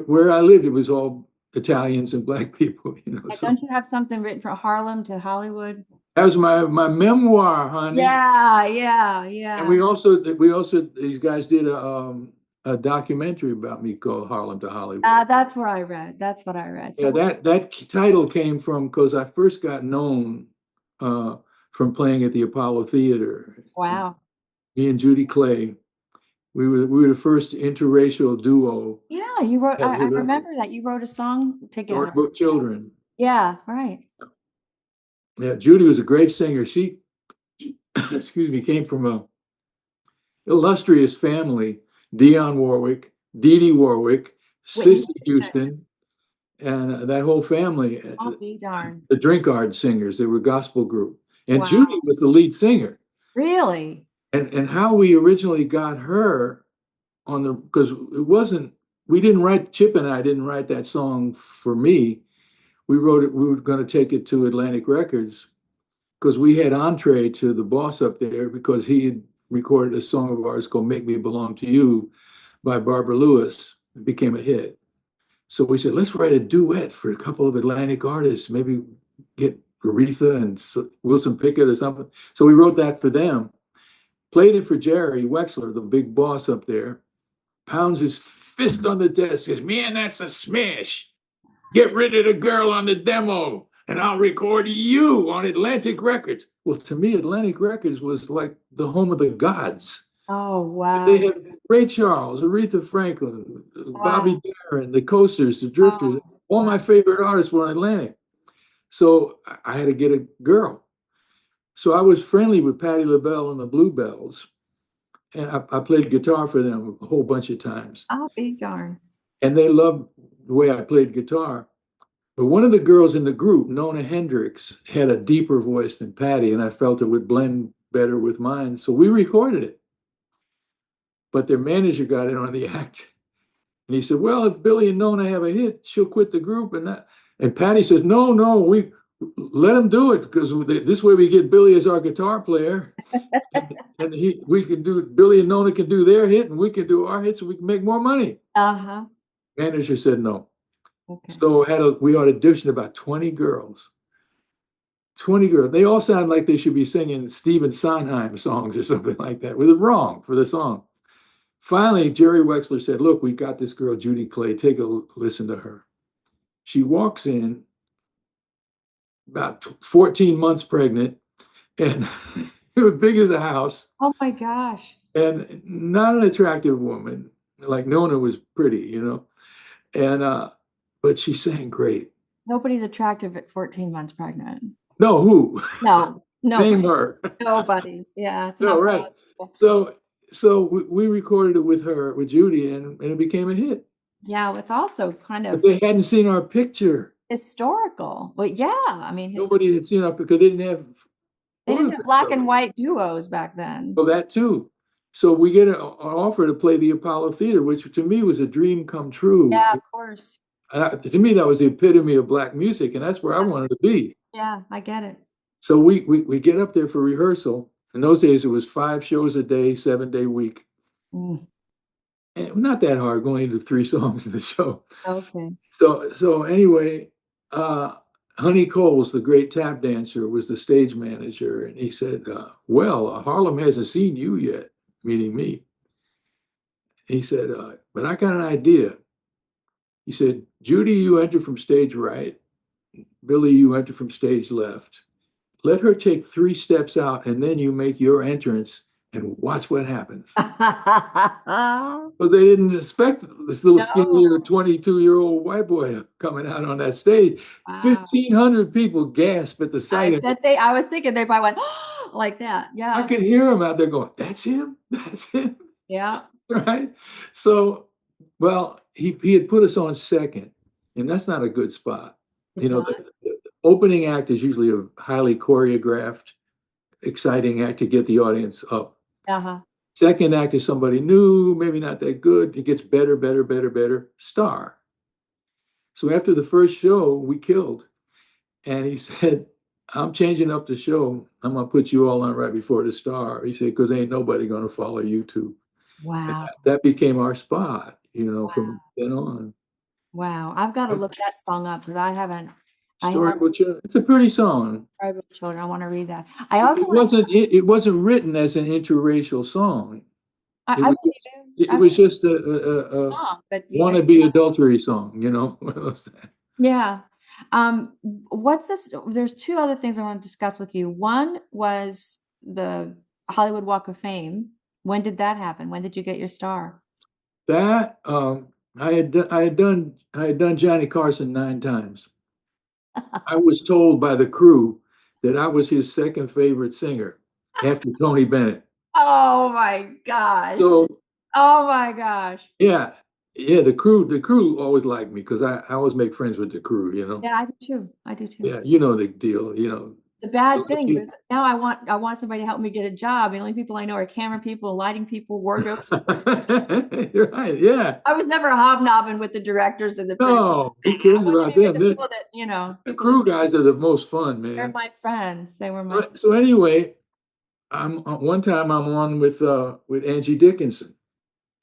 Where I lived, it was all Italians and black people. So. Don't you have something written for Harlem to Hollywood? That was my memoir, honey. Yeah. And we also these guys did a documentary about me called Harlem to Hollywood. That's what I read. So that title came from because I first got known from playing at the Apollo Theater. Wow. Me and Judy Clay, we were the first interracial duo. Yeah, you wrote. I remember that you wrote a song together. Storybook Children. Yeah, right. Yeah, Judy was a great singer. She excuse me, came from a illustrious family. Dionne Warwick, Dee Warwick, Whitney Sissy Houston. Houston, and that whole family. I'll be darned. The Drinkard Singers, they were a gospel group. And Wow. Judy was the lead singer. Really? And how we originally got her on the, because it wasn't, we didn't write, Chip and I didn't write that song for me. We wrote it, we were going to take it to Atlantic Records because we had entree to the boss up there because he had recorded a song of ours called Make Me Belong to You by Barbara Lewis. It became a hit. So we said, let's write a duet for a couple of Atlantic artists, maybe get Aretha and Wilson Pickett or something. So we wrote that for them, played it for Jerry Wexler, the big boss up there, pounds his fist on the desk, says, man, that's a smash. Get rid of the girl on the demo and I'll record you on Atlantic Records. Well, to me, Atlantic Records was like the home of the gods. Oh, wow. They had Ray Charles, Aretha Franklin, Bobby Darin, the Coasters, the Drifters. All my favorite artists were on Atlantic. So I had to get a girl. So I was friendly with Patti LaBelle and the Bluebells. And I played guitar for them a whole bunch of times. I'll be darned. And they loved the way I played guitar. But one of the girls in the group, Nona Hendricks, had a deeper voice than Patti, and I felt it would blend better with mine. So we recorded it. But their manager got in on the act. And he said, well, if Billy and Nona have a hit, she'll quit the group. And Patti says, no, we let them do it because this way we get Billy as our guitar player. and we can do, Billy and Nona can do their hit and we can do our hit so we can make more money. Uh-huh. Manager said no. Okay. So we auditioned about 20 girls. 20 girls. They all sound like they should be singing Stephen Sondheim songs or something like that. With it wrong for the song. Finally, Jerry Wexler said, look, we got this girl, Judy Clay. Take a listen to her. She walks in about 14 months pregnant and it was big as a house. Oh my gosh. And not an attractive woman. Like Nona was pretty, you know. And but she sang great. Nobody's attractive at 14 months pregnant. No, who? No, Name her. Nobody. Yeah. It's no, right. Possible. So we recorded it with her, with Judy, and it became a hit. Yeah, it's also kind of. But they hadn't seen our picture. Historical. Well, yeah. I mean, nobody had seen our because they didn't have black and white duos back then. Well, that too. So we get an offer to play the Apollo Theater, which to me was a dream come true. Yeah, of course. To me, that was the epitome of black music, and that's where I wanted to be. Yeah, I get it. So we get up there for rehearsal. In those days, it was 5 shows a day, 7-day week. And not that hard, going into 3 songs in the show. Okay. So anyway, Honey Coles, the great tap dancer, was the stage manager, and he said, well, Harlem hasn't seen you yet, meaning me. He said, but I got an idea. He said, Judy, you enter from stage right. Billy, you enter from stage left. Let her take 3 steps out, and then you make your entrance and watch what happens. Because they didn't expect this little skinny 22-year-old white boy coming out on that stage. Wow. 1,500 people gasped at the sight. I was thinking they probably went like that. Yeah. I could hear him out there going, that's him? That's him? Yeah. Right? So, well, he had put us on second, and that's not a good spot. It's the opening act is usually a highly choreographed, exciting act to get the audience up. Uh-huh. Second act is somebody new, maybe not that good. It gets better, star. So after the first show, we killed. And he said, I'm changing up the show. I'm going to put you all on right before the star. He said, because ain't nobody going to follow you two. Wow. That became our spot, from then on. Wow. I've got to look that song up because I haven't. Storybook Children. It's a pretty song. Storybook Children. I want to read that. It wasn't written as an interracial song. It was just a song, wannabe adultery song, Yeah. What's this? There's 2 other things I want to discuss with you. One was the Hollywood Walk of Fame. When did that happen? When did you get your star? That I had done Johnny Carson 9 times. I was told by the crew that I was his second favorite singer after Tony Bennett. Oh my gosh. So Oh my gosh. Yeah, yeah. The crew always liked me because I always make friends with the crew. Yeah, I do too. I do too. Yeah, you know the deal. It's a bad thing because now I want somebody to help me get a job. The only people I know are camera people, lighting people, wardrobe people. You're right. Yeah. I was never hobnobbing with the directors and the producers. No, who I cares wanted about to make them? the The, feel that, the people crew guys are the most fun, they're man. my friends. They were my So anyway, I'm one time I'm on with Angie Dickinson,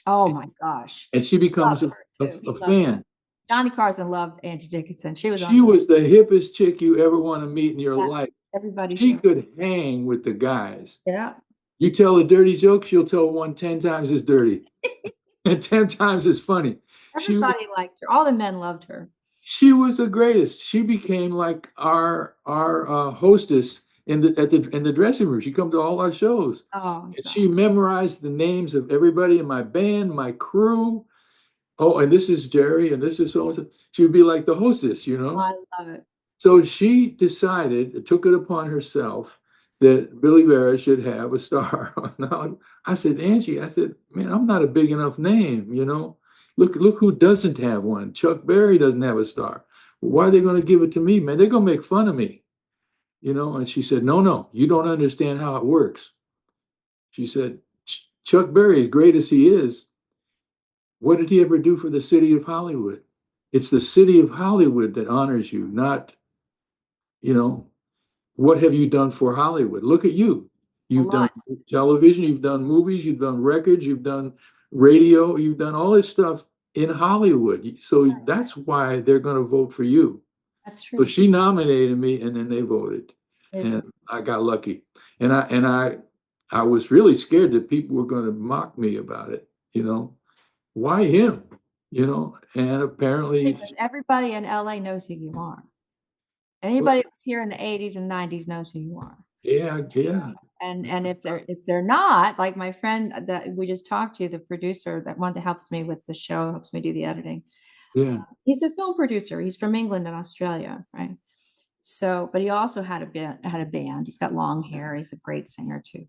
Oh my gosh. and she becomes Loved a, her a, too. a He loved her. fan. Johnny Carson loved Angie Dickinson. She was on She was the hippest chick you ever want to meet in your yeah, life. everybody She show. could hang with the guys. Yeah. You tell a dirty joke, she'll tell one 10 times as dirty and 10 times as funny. She Everybody liked her. All the men loved her. she was the greatest. She became like our hostess in the dressing room. She come to all our shows, Oh, and it's she memorized the names of everybody in my band, my crew. Oh, and this is Jerry, and this is so and so. She would be like the hostess. I love it. So she decided, took it upon herself that Billy Vera should have a star. Now, I said, Angie, I said, man, I'm not a big enough name. Look who doesn't have one. Chuck Berry doesn't have a star. Why are they going to give it to me, man? They're going to make fun of me. And she said, no, no, you don't understand how it works. She said, Chuck Berry, as great as he is, what did he ever do for the city of Hollywood? It's the city of Hollywood that honors you, not, you know, what have you done for Hollywood? Look at you. A You've done lot. television, you've done movies, you've done records, you've done radio, you've done all this stuff in Hollywood. So that's why they're going to vote for you. That's So true. she nominated me, and then they voted, and I got lucky. And I was really scared that people were going to mock me about it. Why him? And apparently, Because everybody in LA knows who you are. Anybody that's here in the 80s and 90s knows who you are. yeah, yeah, And if they're not, like my friend that we just talked to, the producer, that one that helps me with the show, helps me do the editing. yeah. He's a film producer. He's from England and Australia, right? So, but he also had a band. He's got long hair. He's a great singer too.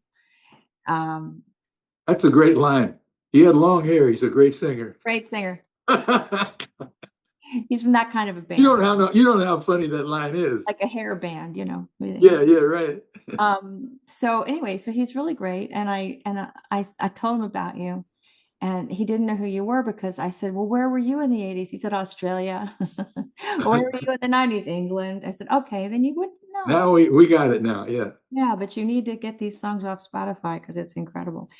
Um, That's a great line. He had long hair. He's a great singer. Great singer. He's from that kind of a band, You don't know how funny that line is. like a hair band. Yeah, yeah, right. So anyway, so he's really great, and I told him about you, and he didn't know who you were because I said, well, where were you in the 80s? He said, Australia. Where were you in the 90s? England. I said, okay, then you wouldn't know. Now we got it now. Yeah. Yeah, but you need to get these songs off Spotify because it's incredible.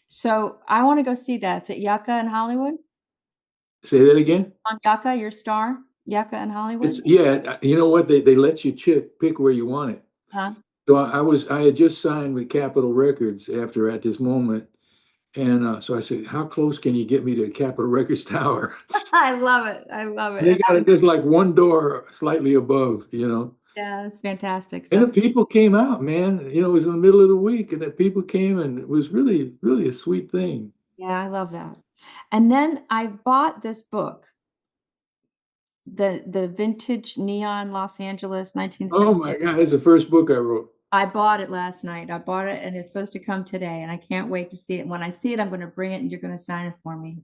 So I want to go see that. It's at Yucca in Hollywood. Say that again. On Yucca, your star, Yucca in Hollywood. Yeah. You know what? They let you pick where you want it. Huh? So I had just signed with Capitol Records at this moment, and so I said, how close can you get me to Capitol Records Tower? I love it. I love it. They got it just like one door slightly above. Yeah, that's fantastic. And So the people came out, man. It was in the middle of the week, and the people came, and it was really, really a sweet thing. yeah, I love that. And then I bought this book, the Vintage Neon Los Angeles Oh 1970. my God, that's the first book I wrote. I bought it last night. I bought it and it's supposed to come today, and I can't wait to see it. When I see it, I'm going to bring it and you're going to sign it for me.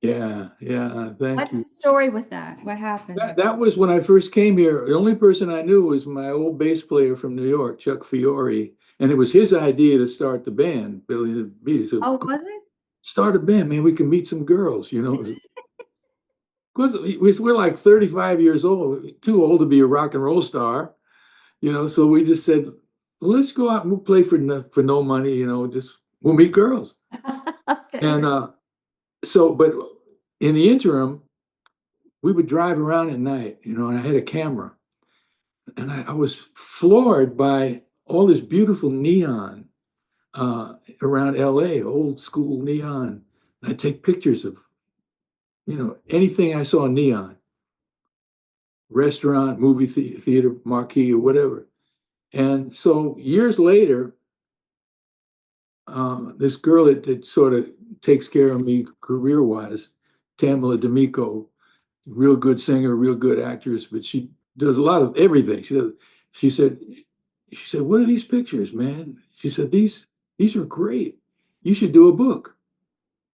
Yeah, yeah, thank What's you. the story with that? What happened? That was when I first came here. The only person I knew was my old bass player from New York, Chuck Fiore, and it was his idea to start the band, Billy the Bee. So Oh, was it? start a band, man. We can meet some girls. Because we're like 35 years old, too old to be a rock and roll star. So we just said, well, let's go out and we'll play for no money. Just we'll meet girls. Okay. And but in the interim, we would drive around at night, and I had a camera, and I was floored by all this beautiful neon around LA, old school neon. And I'd take pictures of, anything I saw neon, restaurant, movie theater, marquee, or whatever. And so years later, this girl that sort of takes care of me career-wise, Tamala D'Amico, real good singer, real good actress, but she does a lot of everything. She said, what are these pictures, man? She said, these are great. You should do a book.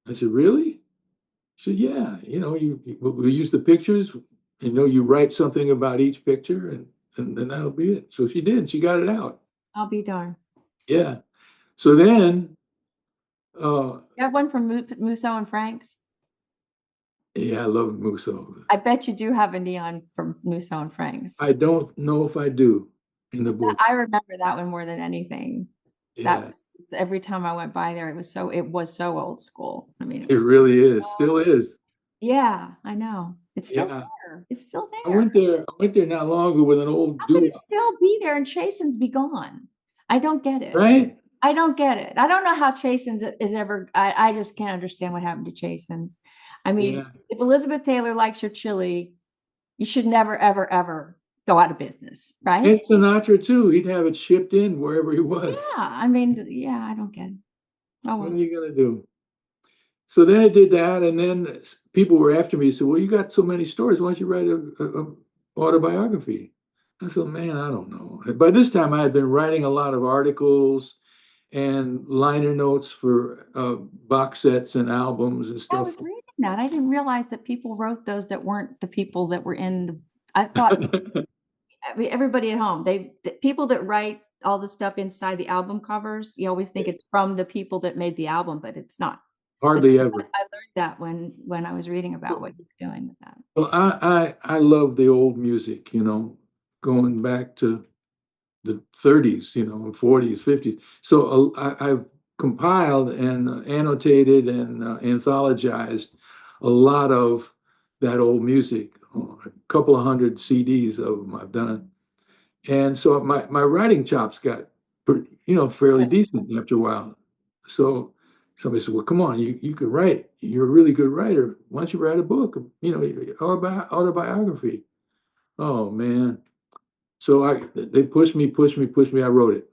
I said, really? She said, yeah, we use the pictures, you write something about each picture and that'll be it. So she did, she got it out. I'll be darned. Yeah. So then, You have one from Musso and Frank's? yeah, I love Musso. I bet you do have a neon from Musso and Frank's. I don't know if I do in the book. I remember that one more than anything. That Yeah, was every time I went by there, it was so old school. I mean, it really is, still is. yeah, I know. It's still Yeah. there. It's still I there. went there not long ago with an old How could duet, it still be there and Chasen's be gone? I don't get it. right? I don't get it. I don't know how Chasen's is ever. I just can't understand what happened to Chasen's. I mean, Yeah. if Elizabeth Taylor likes your chili, you should never, ever, ever go out of business, right? And Sinatra too. He'd have it shipped in wherever he was. Yeah, I mean, yeah, I don't get it. Oh, What well. are you gonna do? So then I did that, and then people were after me. Said, "Well, you got so many stories. Why don't you write a autobiography?" I said, "Man, I don't know." By this time, I had been writing a lot of articles and liner notes for box sets and albums and I stuff. was reading that. I didn't realize that people wrote those that weren't the people that were in the. I thought everybody at home, the people that write all the stuff inside the album covers, you always think it's from the people that made the album, but it's not. Hardly ever. I learned that when I was reading about what you were doing with that. Well, I love the old music, going back to the 30s, and 40s, 50s. So I've compiled and annotated and anthologized a lot of that old music. A couple of hundred CDs of them I've done. And so my writing chops got, fairly decent after a while. So somebody said, well, come on, you could write. You're a really good writer. Why don't you write a book, autobiography? Oh, man. So they pushed me. I wrote it.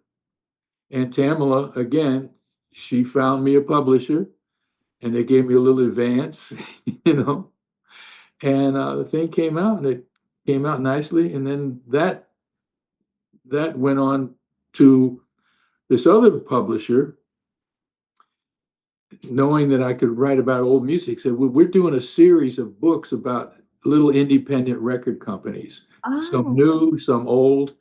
And Tamala, again, she found me a publisher and they gave me a little advance, you know. And the thing came out and it came out nicely. And then that went on to this other publisher, knowing that I could write about old music, said, well, we're doing a series of books about little independent record companies, some Oh, new, some old.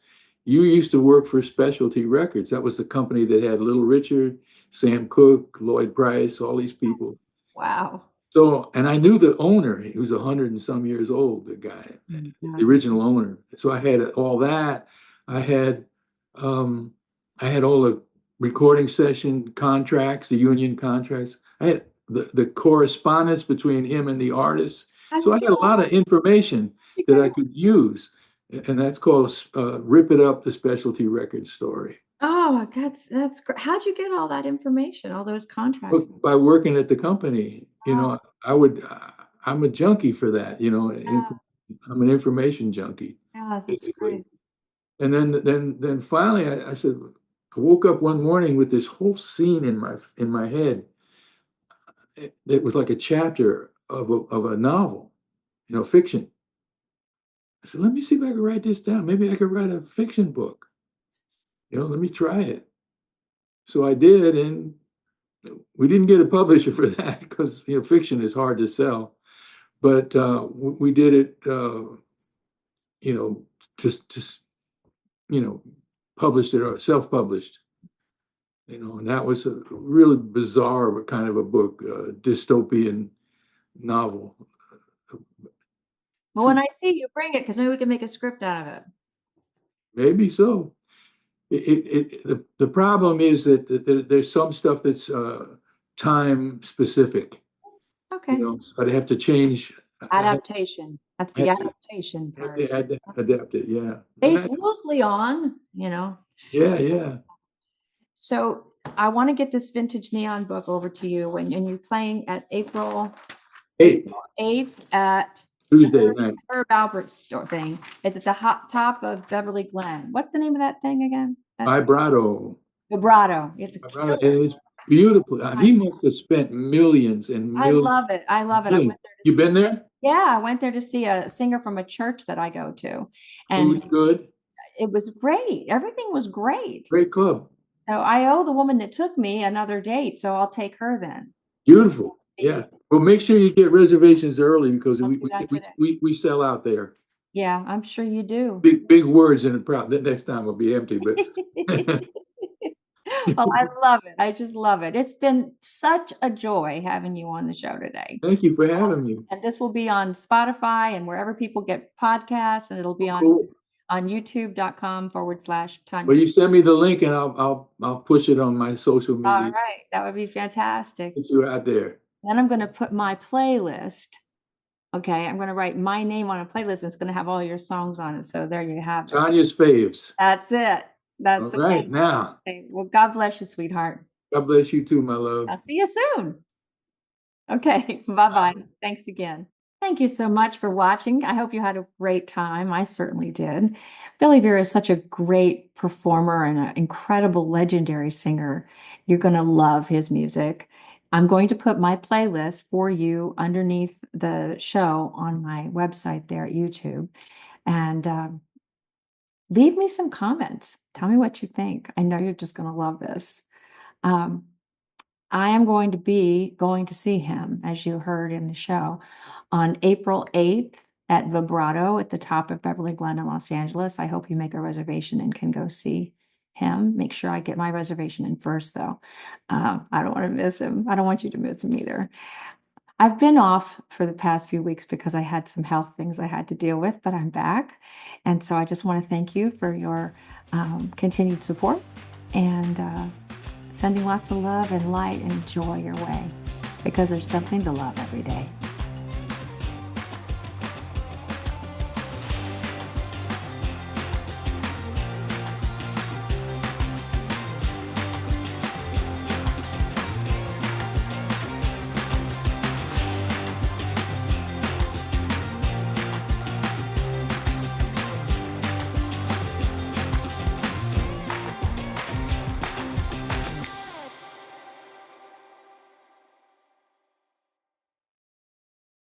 You used to work for Specialty Records. That was the company that had Little Richard, Sam Cooke, Lloyd Price, all these people. wow. So, and I knew the owner. He was 100 and some years old, the guy, the original owner. So I had all that. I had um, I had all the recording session contracts, the union contracts. I had the correspondence between him and the artists. How'd So you I get had a all lot that? of information that I could use, and that's called "Rip It Up: The Specialty Record Story." Oh my God, that's great. How'd you get all that information, all those contracts? By working at the company, Oh, I'm a junkie for that, yeah, I'm an information junkie, yeah, that's basically. great. And then finally I said, I woke up one morning with this whole scene in my head. It was like a chapter of a novel, fiction. I said, let me see if I can write this down. Maybe I could write a fiction book. Let me try it. So I did, and we didn't get a publisher for that because fiction is hard to sell. But we did it, just published it or self-published, and that was a really bizarre kind of a book, dystopian novel. Well, when I see you, bring it because maybe we can make a script out of it. Maybe so. The problem is that there's some stuff that's time specific, Okay. so I'd have to change. Adaptation. That's I the have adaptation to part. adapt it, yeah. Based loosely on. Yeah. So I want to get this vintage neon book over to you when and you're playing at April Hey, 8th at Tuesday night. Herb Albert's store thing. It's at the top of Beverly Glen. What's the name of that thing again? Vibrato. Vibrato. It's a And killer. it's beautiful. He must have spent millions and I millions. love it. I love it. I Millions. went there to You see. been there? Yeah, I went there to see a singer from a church that I go to, and Food's good. it was great. Everything was great. Great club. So I owe the woman that took me another date, so I'll take her then. Beautiful. Yeah. Well, make sure you get reservations early because I'll we do that we, today. we sell out there. Yeah, I'm sure you do. Big words in the prop. The next time will be empty, but Well, I love it. I just love it. It's been such a joy having you on the show today. thank you for having me. And this will be on Spotify and wherever people get podcasts, and it'll be Cool. on youtube.com/Tonja. Well, you send me the link and I'll push it on my social All media. right, that would be fantastic. Get you out there. Then I'm going to put my playlist. Okay, I'm going to write my name on a playlist. And it's going to have all your songs on it. So there you have it. Tonja's faves. That's it. That's All right, amazing. now. Well, God bless you, sweetheart. God bless you too, my love. I'll see you soon. Okay, bye-bye. Thanks again. Thank you so much for watching. I hope you had a great time. I certainly did. Billy Vera is such a great performer and an incredible legendary singer. You're going to love his music. I'm going to put my playlist for you underneath the show on my website there at YouTube. And leave me some comments. Tell me what you think. I know you're just going to love this. I am going to see him, as you heard in the show, on April 8th at Vibrato at the top of Beverly Glen in Los Angeles. I hope you make a reservation and can go see him. Make sure I get my reservation in first, though. I don't want to miss him. I don't want you to miss him either. I've been off for the past few weeks because I had some health things I had to deal with, but I'm back. And so I just want to thank you for your continued support and sending lots of love and light and joy your way, because there's something to love every day.